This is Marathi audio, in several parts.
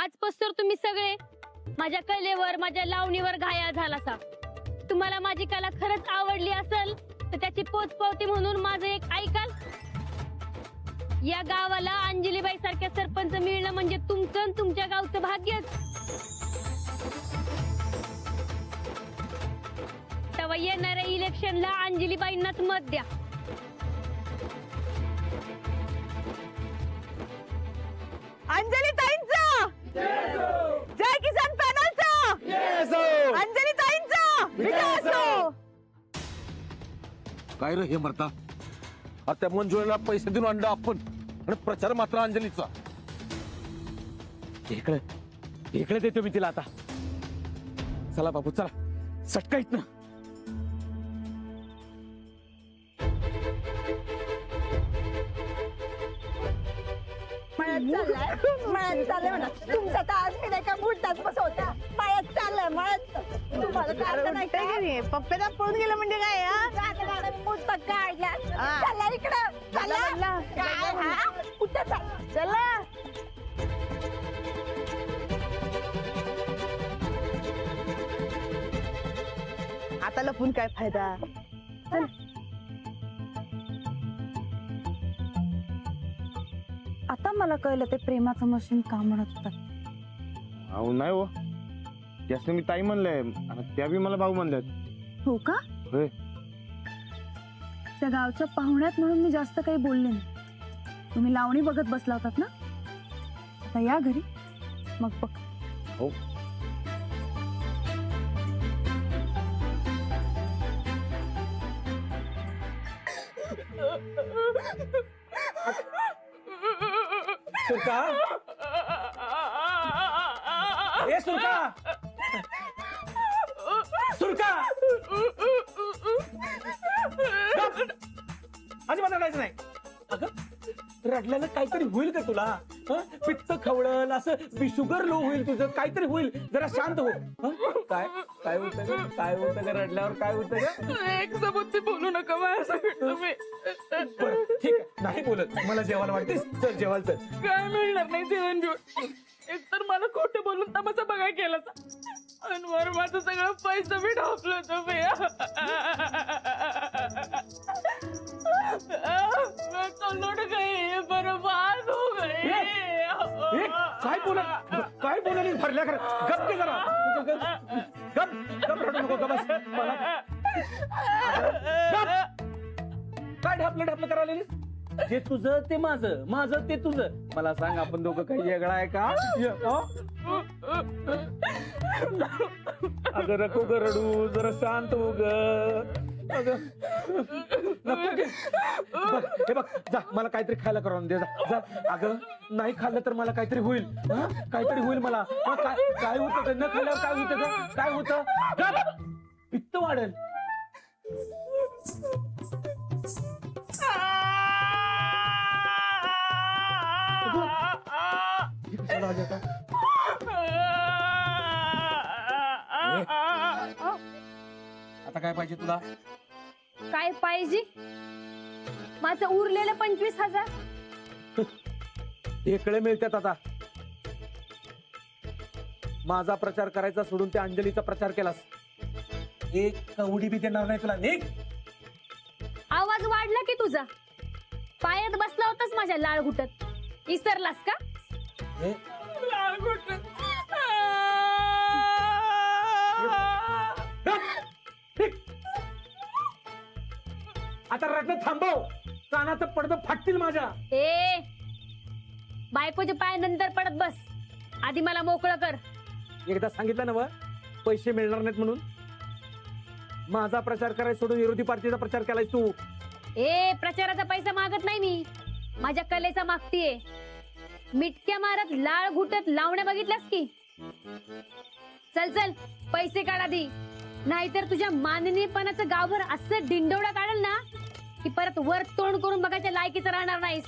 आजपासून तुम्ही सगळे माझ्या कलेवर माझ्या लावणीवर घाया झालासा। तुम्हाला माझी कला खरंच आवडली असेल तर त्याची पोचपावती म्हणून माझं एक ऐकाल। या गावाला अंजलीबाई सारख्या सरपंच मिळणं म्हणजे तुमचं आणि तुमच्या गावचं भाग्यच। तेव्हा येणाऱ्या इलेक्शनला अंजलीबाईंनाच मत द्या। अंजली ताईंचा जय किसान पॅनलचा अंजली ताईंचा विजय असो। काय रे हे मरता आता मंजुळेला पैसे देऊन आणलं आपण आणि प्रचार मात्र अंजलीचा। इकडे देतो मी तिला आता। चला बाबू चला सटकाईत ना। मळ्यात चाललंय म्हणा तुमचा तर आज मी नाही का बुडताच बसवता। मळ्यात चाललंय मळ्यात तुम्हाला काय नाही काय पप्पेला पळून गेलं म्हणजे काय पुस्तक काढल्या चला इकडं चला काय कुठं चला। आता लपून काय फायदा। आता मला कळलं ते प्रेमाचं मशीन का म्हणत होतं। अहो नाही हो त्यासने मी ताई म्हणलंय आणि त्या बी मला भाऊ म्हणल्यात। हो का? होय त्या गावच्या पाहुण्यात म्हणून मी जास्त काही बोलले नाही। तुम्ही लावणी बघत बसला होतात ना, आता या घरी मग बघ। हो सुरका ए सुरका सुरका अजिबात रडायचं नाही। अगं रडल्यानं काहीतरी होईल का तुला? पित्त खवळल असं शुगर लो होईल तुझं काहीतरी होईल। जरा शांत हो। काय काय होतं ग? काय होतं ग रडल्यावर? काय होतं ग? एक सबूत बोलू नका माझ्यासाठी तुम्ही। बरं ठीक आहे नाही बोलत। मला जेवायला वाटतेस चल जेवायला चल। काय मिळणार नाही जेवण बिवण। एकतर मला खोटं बोलून तमाशा बघाय केला आणि वर माझं सगळं पैसा बी ढोपलं तुम्ही। मैं तो लुट गई बर्बाद हो गई। काय बोलली भरल्या कर गप के जरा गप गप रडू नको गप बस। काय ढापलं ढापलं करायला जे तुझं ते माझं माझं ते तुझं। मला सांग आपण दोघं काही वेगळा आहे का? अगं नको ग रडू जरा शांत हो ग। अगं नको गे हे बघ जा मला काहीतरी खायला करून दे जा। अगं नाही खाल्लं तर मला काहीतरी होईल। काहीतरी होईल मला। काय होतं न खाल्ल्यावर काय होतं? काय होतं? पित्त वाढेल। आता काय पाहिजे तुला? काय पाहिजे? माझं उरलेलं 25,000 इकडे मिळतात आता। माझा प्रचार करायचा सोडून त्या अंजलीचा प्रचार केलास। एक कवडी बी देणार नाही तुला। निघ। आवाज वाढला की तुझा? पायात बसला होतास माझ्या लाळ घुटत, विसरलास का? लाल घुटत। आता रडणं थांबव। कानाचं पडदं फाटतील माझ्या। ए बायकोचे पाय नंतर पडत बस, आधी मला मोकळं कर। एकदा सांगितलं ना व पैसे मिळणार नाहीत म्हणून। माझा प्रचार करायला सोडून विरोधी पार्टीचा प्रचार केलाय तू। ए प्रचाराचा पैसा मागत नाही मी, माझ्या कलेचा मागतीये। मिटक्या मारत लाळ घुटत लावण्या बघितल्यास की? चल चल पैसे काढ आधी, नाहीतर तुझ्या माननीयपणाचं गावभर असं डिंडोडा काढल ना की परत वर तोंड करून बघायच्या लायकीचं राहणार नाहीस।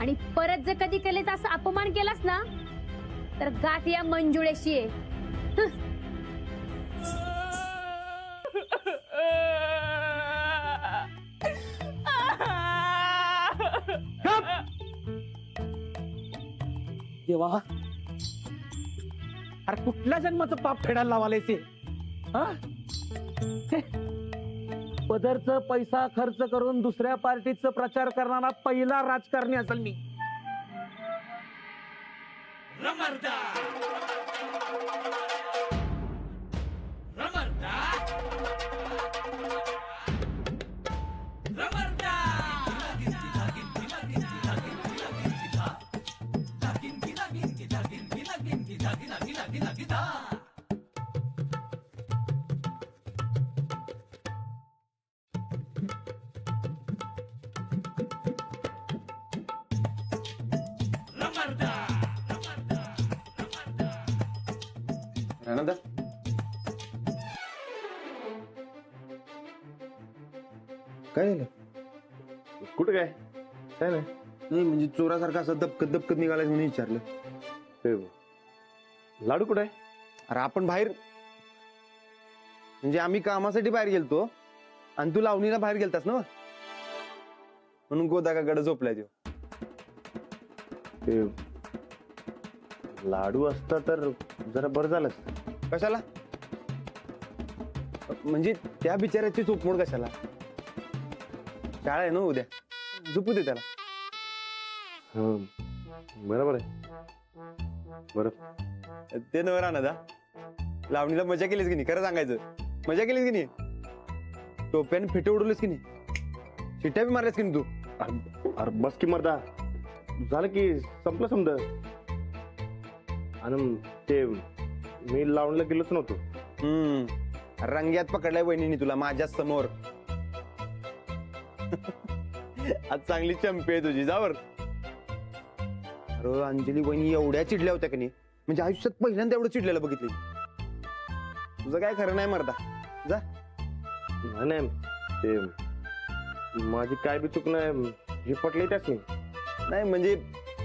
आणि परत जर कधी कलेचा असा अपमान केलास ना तर गाठ या मंजुळेशी आहे। देवा, अरे कुठल्या जन्माचं पाप फेडायला लावायला ते पदरचा पैसा खर्च करून दुसऱ्या पार्टीचा प्रचार करणारा पहिला राजकारणी असेल मी. आनंद काय झालं? कुठं काय नाही. नाही म्हणजे चोरासारखा असं दबकत दबकत निघालाय म्हणून विचारलं. लाडू कुठं आहे? अरे आपण बाहेर म्हणजे आम्ही कामासाठी बाहेर गेलतो आणि तू लावणीला बाहेर गेलतास ना म्हणून गोदाकाकडे झोपलाय ते. लाडू असता तर जरा बरं झालं. कशाला? म्हणजे त्या बिचाऱ्याची चोपमोड कशाला? शाळा आहे ना उद्या, झोपू दे त्याला. बरोबर आहे. बरं ते नवर आणा लावणीला मजा केलीस की नाही? खरं सांगायचं, मजा केलीस की नाही? टोप्याने फेटे उडवलेस की नाही? शिट्ट्या बी मारल्यास की नाही तू? अरे बस की मर्दा, झालं की संपलं समजा. आणि ते मी लावणीला गेलोच नव्हतो. रंग्यात पकडलाय वहिनीने तुला माझ्या समोर. आज चांगली चंपी आहे तुझी. जावर. अरे अंजली वहिनी एवढ्या चिडल्या होत्या की नाही, म्हणजे आयुष्यात पहिल्यांदा एवढं चिडलेलं बघितलं. तुझं काय खरं नाही मर्दा. जा. नाही ते माझी काय बी चूक नाही, हे पटले त्याच नाही म्हणजे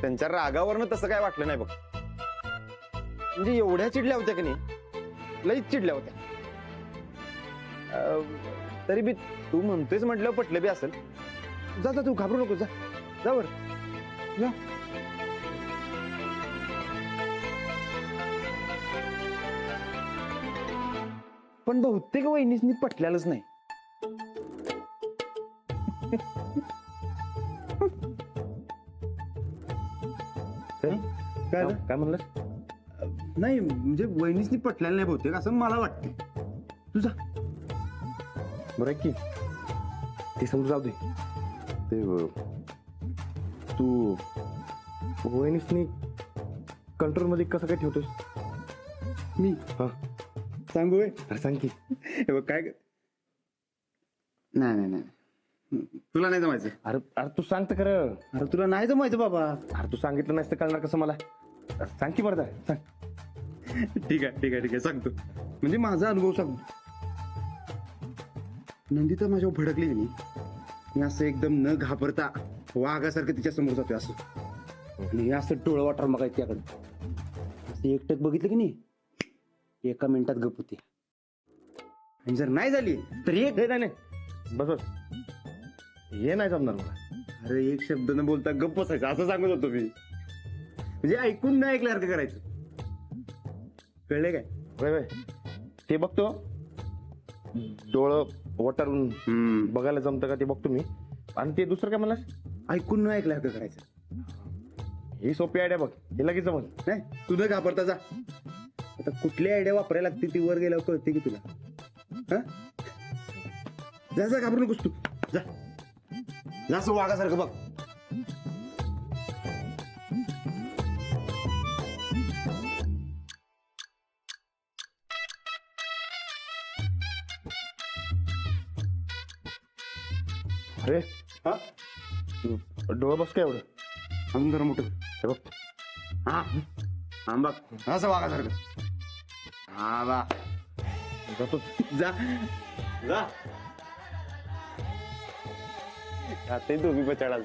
त्यांच्या रागावरनं तसं काय वाटलं नाही बघ. म्हणजे एवढ्या चिडल्या होत्या की नाही, लईच चिडल्या होत्या. तरी बी तू म्हणतोयस म्हटलं पटलं बी असेल. जा जा, तू घाबरू नको. जा जावर जा. पण बहुतेक वहिनीसनी पटल्यालंच नाही. काय म्हणलं? नाही म्हणजे वहिनीसनी पटलेलं नाही बहुतेक असं मला वाटतं. तुझा बरं की ते समजून जाऊ दे. ते तू वहिनीसनी कंट्रोल मध्ये कसं काय ठेवतोस? मी हा सांगू? अरे सांग की. हे बघ काय. नाही नाही नाही, तुला नाही जमायचं. अरे अरे तू सांग तर खरं. अरे तुला नाही जमायचं बाबा. अरे तू सांगितलं नाही तर कळणार कसं मला? सांग की मर्दा, सांग. ठीक आहे ठीक आहे ठीक आहे, सांगतो. म्हणजे माझा अनुभव सांगतो. नंदिता माझ्यावर भडकली की नाही, मी असं एकदम न घाबरता वाघासारखं तिच्या समोर जातोय असं. आणि हे असं डोळं वाटर बघायचं त्याकडे. असं एकटक बघितलं की नाही, एका मिनिटात गप होते. आणि जर नाही झाली तर एक. नाही बस बस, हे नाही जमणार मला. अरे एक शब्द न बोलता गप्प बसायचं असं सांगत होतो मी. म्हणजे ऐकून नाही ऐकल्यासारखं करायचं. कळले काय? वय वय ते बघतो, डोळं वटारून बघायला जमतं का ते बघतो मी. आणि ते दुसरं काय म्हणलास? ऐकून न ऐकल्यासारखं करायचं. ही सोपी आयडिया बघ, हे लगेच जमल. नाही तू न घाबरता जा. आता कुठली आयडिया वापरायला लागते ती वर गेल्यावर कळते की तुला. हा जा जा, घाबरू नकोस तू. जा जा, असं वाघासारखं बघ. अरे हा डोळं बस काय एवढं? अजून जरा मोठं. हे बघ. हा हा बघ, असं वाघासारखं. हा वा, जातो. जा जा. आता तुम्ही बचाडाल.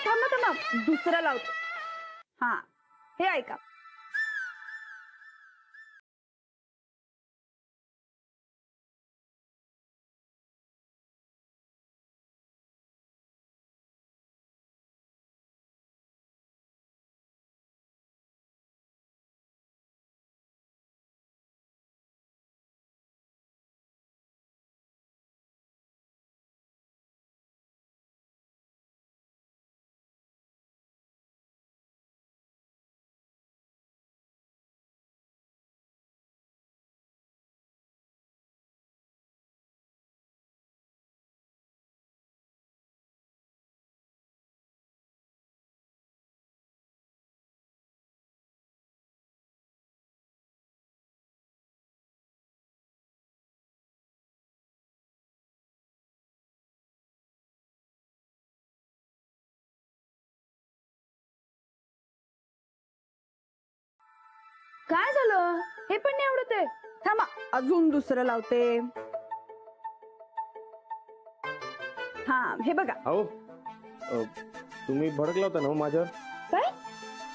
थांबा थांबा, दुसरं लावतो. हा, हे ऐका. काय झालं? हे पण नाही आवडत आहे. थांबा, अजून दुसरं लावते. हा, हे बघा. अहो तुम्ही भडकला होता ना हो माझ्यावर. काय?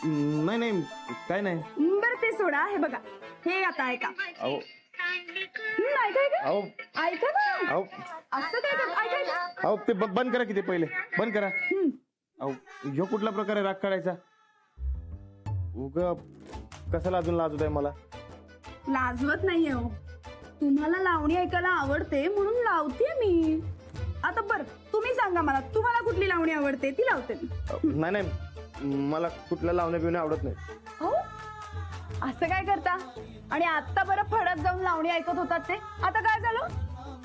नाही नाही काय नाही. बरं ते सोडा, हे बघा. हे आता ऐका. अहो ऐका ऐका अहो ऐका ना. अहो असं काय करत? ऐका ऐका. अहो ते बंद करा की ते पहिले बंद करा. अहो ह्यो कुठला प्रकार आहे राग काढायचा? उग कशाला अजून लाजत आहे मला? लाजवत नाहीये हो, तुम्हाला लावणी ऐकायला आवडते म्हणून लावते मी. आता बर तुम्ही सांगा मला, तुम्हाला कुठली लावणी आवडते ती लावते मी. नाही नाही मला कुठल्या लावण्या बिवण्या आवडत नाही. हो, असं काय करता? आणि आता बरं फडत जाऊन लावणी ऐकत होतात ते, आता काय झालं?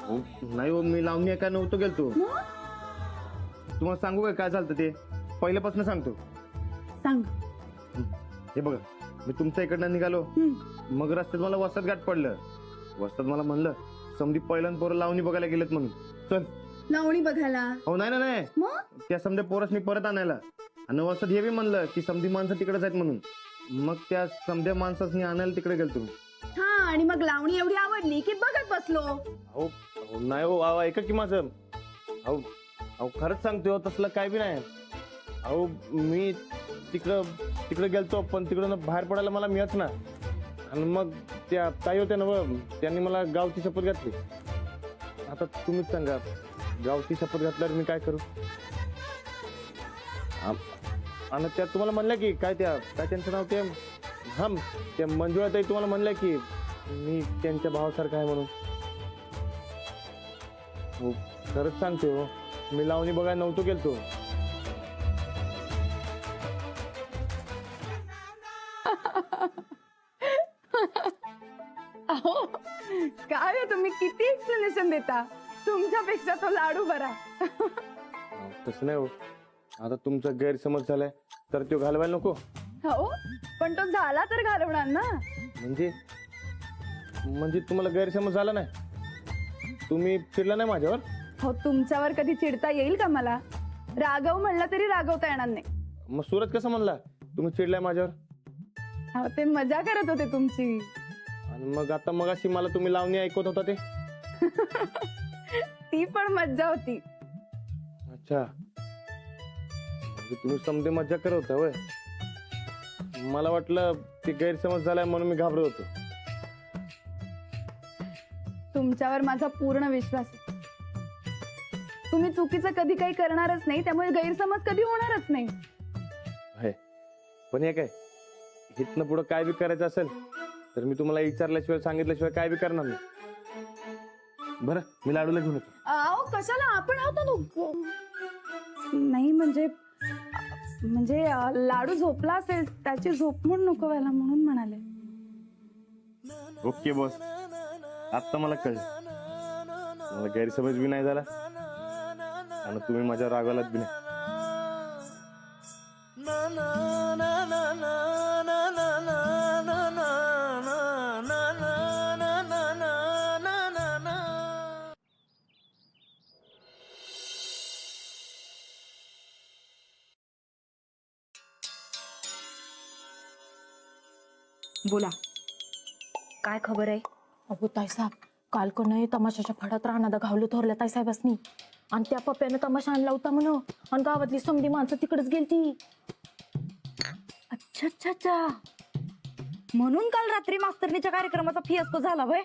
अहो, नाही हो, मी लावणी ऐकाय नव्हतो गेलतो. मग? तुम्हाला सांगू काय झालं ते पहिल्यापासून सांगतो. सांग. हे बघा, मी तुमच्या इकडनं निघालो, मग रस्त्यात मला वस्तात गाठ पडलं. वस्तात मला म्हणलं समधी पहिल्यांदा पोरं लावणी बघायला गेलेत म्हणून, चल लावणी बघायला? हो नाही ना नाही, मग त्या समध्या पोरसनी परत आणायला. आणि वस्तात हे बी म्हणलं की समधी माणसं तिकडेच आहेत म्हणून. मग त्या समध्या माणसासनी आणायला तिकडे गेलतो मी. हा, आणि मग लावणी एवढी आवडली की बघत बसलो. अहो नाही हो, अहो ऐका की माझं. अहो अहो खरंच सांगतो, तसलं काय बी नाही. अहो मी तिकडं गेलतो, पण तिकडं बाहेर पडायला मला मिळत ना. आणि मग त्या ताई होत्या ना, त्यांनी मला गावची शपथ घातली. आता तुम्हीच सांगा, गावची शपथ घातल्यावर मी काय करू? आणि त्या तुम्हाला म्हणल्या की काय त्यांचं नाव ते, हा त्या मंजुळा ताई तुम्हाला म्हणल्या की मी त्यांच्या भावासारखं आहे म्हणून. हो खरंच सांगते हो, मी लावणी बघायला नव्हतो गेलतो. अहो काय तुम्ही किती एक्सप्लेनेशन देता, तुमच्यापेक्षा तो लाडू बरा. तसं नाही हो, आता तुमचा गैरसमज झालाय तर तो घालवायला नको. हो, पण तो झाला तर घालवणार ना. म्हणजे तुम्हाला गैरसमज झाला नाही? तुम्ही चिडला नाही माझ्यावर? हो, तुमच्यावर कधी चिडता येईल का मला? रागव म्हणलं तरी रागवता येणार नाही. मग सूरज कसं म्हणला तुम्ही चिडलाय माझ्यावर? हो, ते मजा करत होते तुमची. आणि मग आता मगाशी मला तुम्ही लावणी ऐकवत होता ते? ती पण मज्जा होती. अच्छा, म्हणजे तुम्ही समजे मज्जा करत होता होय? मला वाटलं ते गैरसमज झालाय म्हणून मी घाबरत होतो. तुमच्यावर माझा पूर्ण विश्वास आहे. तुम्ही चुकीचं कधी काही करणारच नाही, त्यामुळे गैरसमज कधी होणारच नाही. पण हे काय, इथनं पुढं काय बी करायचं असेल तर मी तुम्हाला विचारल्याशिवाय सांगितल्याशिवाय काय बी करणार नाही. बरं, मी लाडूला घेऊन येतो. अहो कशाला, आपण आहोत ना. नाही म्हणजे लाडू झोपला असेल, त्याची झोप म्हणून नको व्हायला म्हणून म्हणाले. ओके बॉस, आता मला कळलं, मला गैरसमज बी नाही झाला आणि तुम्ही माझ्या रागालाच बी नाही. बोला. काय खबर आहे? अहो ताईसाहेब, काल का नाही तमाशाच्या फडात राहणार घावलं थोरल्या ताईसाहेबांनी. आणि त्या पप्प्यानं तमाशा आणला होता म्हण आणि गावातली समधी माणसं तिकडेच गेलती. अच्छा अच्छा अच्छा, म्हणून काल रात्री मास्तरनीच्या कार्यक्रमाचा फियास्को झाला वय.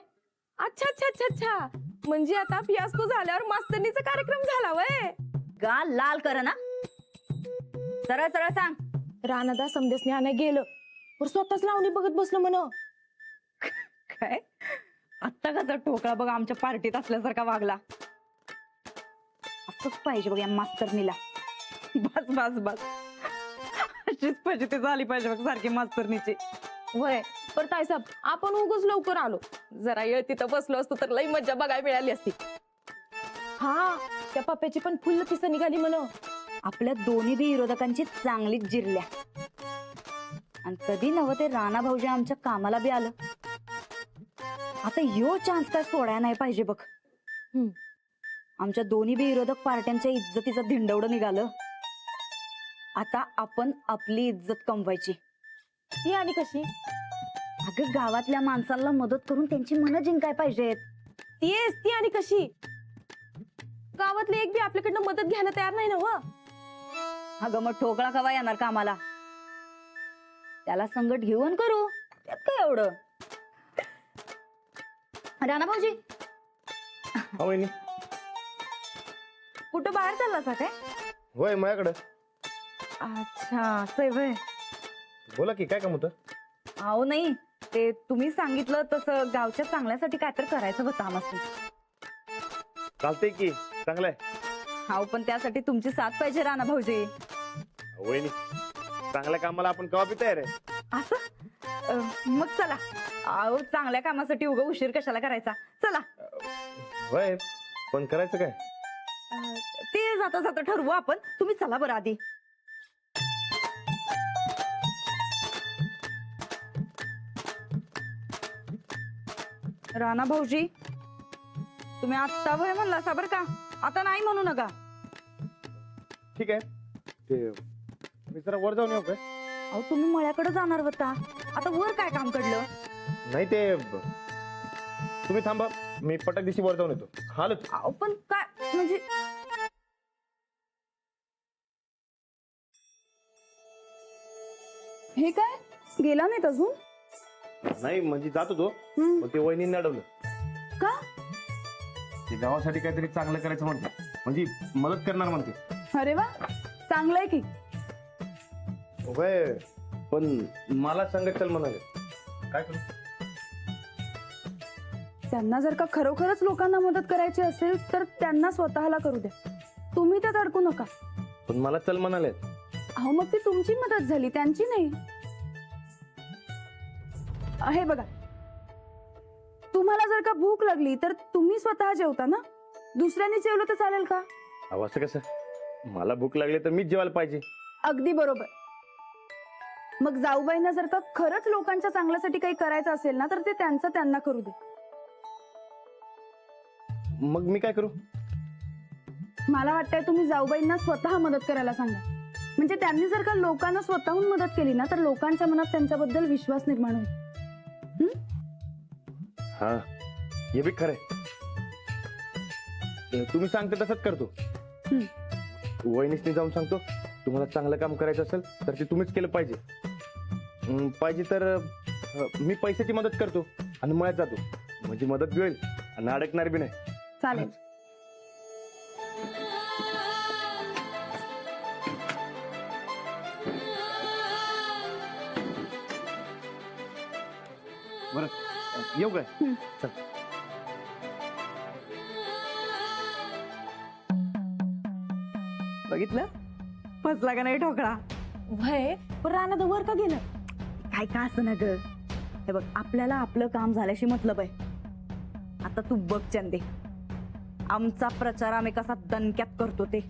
अच्छा अच्छा अच्छा अच्छा, म्हणजे आता फियास्को झाल्यावर मास्तरनीचा कार्यक्रम झाला वय. गा लाल कर ना, सरळ सरळ सांग. राणादा समदेसने आणाय गेलं पर स्वतःच लावणी बघत बसलं म्हण. काय आत्ता कसा टोकळा बघ आमच्या पार्टीत असल्यासारखा वागला. असंच पाहिजे बघ या मास्तरनीला. बस बस बस, अशीच फजिती झाली पाहिजे बघ सारखी मास्तरनीची. वय पर ताईसाहेब आपण उगच लवकर आलो, जरा येळ तिथं बसलो असतो तर लई मज्जा बघायला मिळाली असती. हा, त्या पप्प्याची पण फुल्ल पिसं निघाली म्हण. आपल्या दोन्ही बी विरोधकांची चांगलीच जिरल्या. आणि कधी नव ते राणा भाऊजी आमच्या कामाला बी आलं. आता यो चान्स काय सोडायला नाही पाहिजे बघ. आमच्या दोन्ही बी विरोधक पार्ट्यांच्या इज्जतीचं धिंडवडं निघालं. आता आपण आपली इज्जत कमवायची. ही आणि कशी? अगं गावातल्या माणसांना मदत करून त्यांची मनं जिंकाय पाहिजेत. तीच ती आणि कशी? गावातले एक बी आपल्याकडनं मदत घ्यायला तयार नाही ना व. अगं मग ठोकळा कवा येणार कामाला? त्याला संगत घेऊन करू, त्यात काय एवढं. राणा भाऊजी हो वहिनी. कुठं बाहेर चालला काय? होय माझ्याकडं. अच्छा असं आहे व्हय. बोला की काय काम होतं? अहो नाही, ते तुम्ही सांगितलं तसं गावच्या चांगल्यासाठी काय तर करायचं होतं आम्हाला. चालतंय की, चांगलंय. अहो पण त्यासाठी तुमची साथ पाहिजे राणा भाऊजी. वहिनी चांगल्या कामाला आपण कवा बी तयार आहे. असं मग चला. अहो चांगल्या कामासाठी उगा उशीर कशाला करायचा, चला. होय पण करायचं काय? ते जाता जाता ठरवू आपण. तुम्ही चला बरं आधी. राणा भाऊजी तुम्ही आत्ता वय म्हणला असा बरं का, आता नाही म्हणू नका. ठीक आहे. ते मी जरा वर जाऊन येऊ काय? अहो तुम्ही मळ्याकडे जाणार होता, आता वर काय काम कडलं? नाही ते तुम्ही थांबा, मी पटक दिवशी वर जाऊन येतो. हालच. अहो पण काय म्हणजे हे काय गेला नाहीत अजून? नाही म्हणजे जात होतो पण ते वहिनींनी अडवलं. का? ते गावासाठी काहीतरी चांगलं करायचं म्हणते, म्हणजे मदत करणार म्हणते. अरे वा, चांगलंय की. होय पण मला सांगत चल म्हणाले. काय करू? त्यांना जर का खरोखरच लोकांना मदत करायची असेल तर त्यांना स्वतःला करू द्या, तुम्ही त्यात अडकू नका. पण मला चल म्हणाले. अहो मग ती तुमची मदत झाली, त्यांची नाही. हे बघा, तुम्हाला जर का भूक लागली तर तुम्ही स्वतः जेवता ना, दुसऱ्यांनी जेवलं तर चालेल का? अहो असं कसं? मला भूक लागली तर मीच जेवायला पाहिजे. अगदी बरोबर. मग जाऊबाईंना जर का खरंच लोकांच्या चांगल्यासाठी काही करायचं असेल ना तर ते त्यांचं त्यांना करू दे. मग मी काय करू? मला वाटतंय तुम्ही जाऊबाईंना स्वतः मदत करायला सांगा. म्हणजे त्यांनी जर का लोकांना स्वतःहून मदत केली ना तर लोकांच्या मनात त्यांच्याबद्दल विश्वास निर्माण होईल. हा हे बी खरंय. तुम्ही सांगते तसंच करतो. वहिनीसनी जाऊन सांगतो, तुम्हाला चांगलं काम करायचं असेल तर ते तुम्हीच केलं पाहिजे. पाहिजे तर मी पैशाची मदत करतो आणि मळ्यात जातो, म्हणजे मदत बी होईल आणि अडकणार बी नाही. चालेल. बरं येऊ काय? चल. बघितलं, फसला का नाही ठोकळा? भय पण रानात वर का गेलं? काय का असं ना ग. हे बघ, आपल्याला आपलं काम झाल्याशी मतलब आहे. आता तू बघ चंदे, आमचा प्रचार आम्ही कसा दणक्यात करतो ते.